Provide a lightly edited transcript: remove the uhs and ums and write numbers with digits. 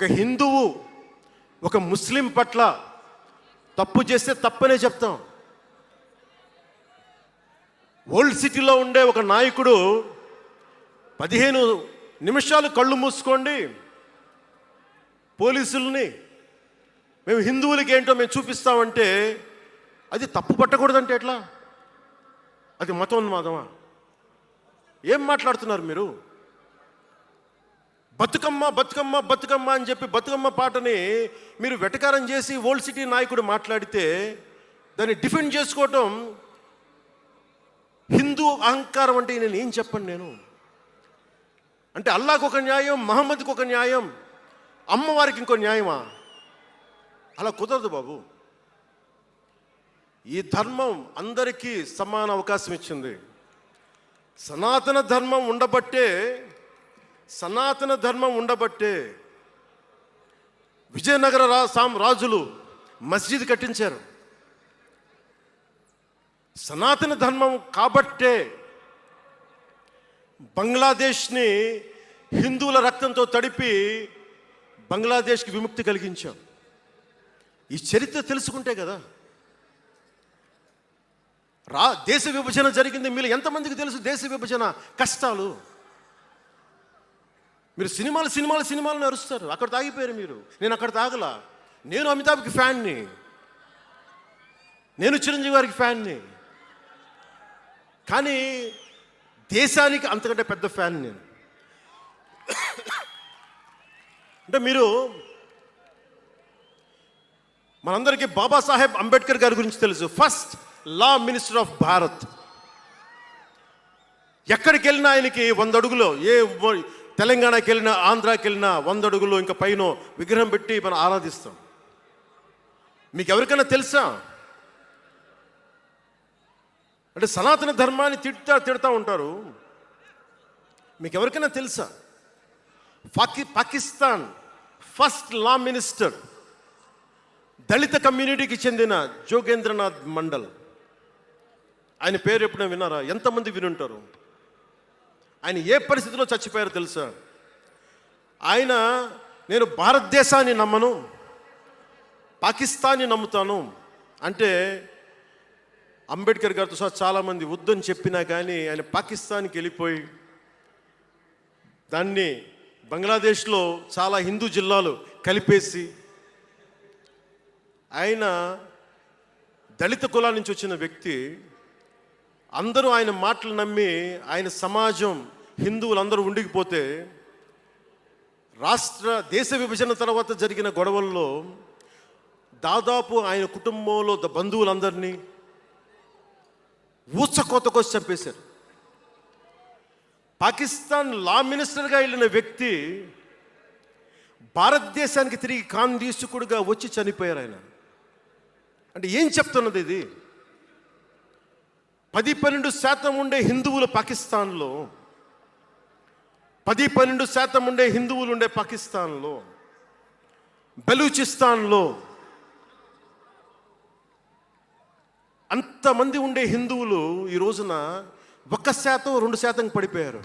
ఒక హిందువు ఒక ముస్లిం పట్ల తప్పు చేస్తే తప్పనే చెప్తాం. ఓల్డ్ సిటీలో ఉండే ఒక నాయకుడు 15 నిమిషాలు కళ్ళు మూసుకోండి, పోలీసుల్ని మేము హిందువులకి ఏంటో మేము చూపిస్తామంటే అది తప్పు పట్టకూడదంటే ఎట్లా? అది మతోన్మాదమా? ఏం మాట్లాడుతున్నారు మీరు? బతుకమ్మ బతుకమ్మ బతుకమ్మ అని చెప్పి బతుకమ్మ పాటని మీరు వెటకారం చేసి ఓల్డ్ సిటీ నాయకుడు మాట్లాడితే దాన్ని డిఫెండ్ చేసుకోవటం హిందూ అహంకారం అంటే నేను ఏం చెప్పండి? నేను అంటే అల్లాహకు ఒక న్యాయం, మహమ్మద్కి ఒక న్యాయం, అమ్మవారికి ఇంకో న్యాయమా? అలా కుదరదు బాబు. ఈ ధర్మం అందరికీ సమాన అవకాశం ఇచ్చింది. సనాతన ధర్మం ఉండబట్టే విజయనగర రాజులు మస్జిద్ కట్టించారు. సనాతన ధర్మం కాబట్టే బంగ్లాదేశ్ని హిందువుల రక్తంతో తడిపి బంగ్లాదేశ్కి విముక్తి కలిగించాం. ఈ చరిత్ర తెలుసుకుంటే కదా. దేశ విభజన జరిగింది. మీరు ఎంతమందికి తెలుసు దేశ విభజన కష్టాలు? మీరు సినిమాలు అరుస్తారు, అక్కడ తాగిపోయారు మీరు. నేను అక్కడ తాగలా. నేను అమితాబ్కి ఫ్యాన్ని, నేను చిరంజీవి గారికి ఫ్యాన్ని, కానీ దేశానికి అంతకంటే పెద్ద ఫ్యాన్ నేను. అంటే మీరు మనందరికీ బాబాసాహెబ్ అంబేద్కర్ గారి గురించి తెలుసు. First law minister of Bharat. ఎక్కడికి వెళ్ళినా ఆయనకి 100 అడుగులో, తెలంగాణకి వెళ్ళినా ఆంధ్రాకి వెళ్ళినా 100 అడుగులో ఇంకా పైన విగ్రహం పెట్టి మనం ఆరాధిస్తాం. మీకు ఎవరికైనా తెలుసా? అంటే సనాతన ధర్మాన్ని తిడతా ఉంటారు. మీకు ఎవరికైనా తెలుసా? పాకిస్తాన్ ఫస్ట్ లా మినిస్టర్ దళిత కమ్యూనిటీకి చెందిన జోగేంద్రనాథ్ మండల్. ఆయన పేరు ఎప్పుడైనా విన్నారా? ఎంతమంది వినుంటారు? ఆయన ఏ పరిస్థితిలో చచ్చిపోయారో తెలుసా? ఆయన నేను భారతదేశాన్ని నమ్మను, పాకిస్తాన్ని నమ్ముతాను అంటే అంబేద్కర్ గారితో సహా చాలామంది వద్దని చెప్పినా కానీ ఆయన పాకిస్తాన్కి వెళ్ళిపోయి దాన్ని బంగ్లాదేశ్లో చాలా హిందూ జిల్లాలు కలిపేసి ఆయన దళిత కులాల నుంచి వచ్చిన వ్యక్తి. అందరూ ఆయన మాటలు నమ్మి ఆయన సమాజం హిందువులందరూ ఉండిపోతే దేశ విభజన తర్వాత జరిగిన గొడవల్లో దాదాపు ఆయన కుటుంబంలో బంధువులందరినీ ఊచకోతకోసి చంపేశారు. పాకిస్తాన్ లా మినిస్టర్గా వెళ్ళిన వ్యక్తి భారతదేశానికి తిరిగి కాందీసుకుడుగా వచ్చి చనిపోయారు ఆయన. అంటే ఏం చెప్తున్నది ఇది? 10-12% ఉండే హిందువులు పాకిస్తాన్లో, 10-12% ఉండే హిందువులు ఉండే పాకిస్తాన్లో, బలూచిస్తాన్లో అంతమంది ఉండే హిందువులు ఈ రోజున 1%, 2% పడిపోయారు.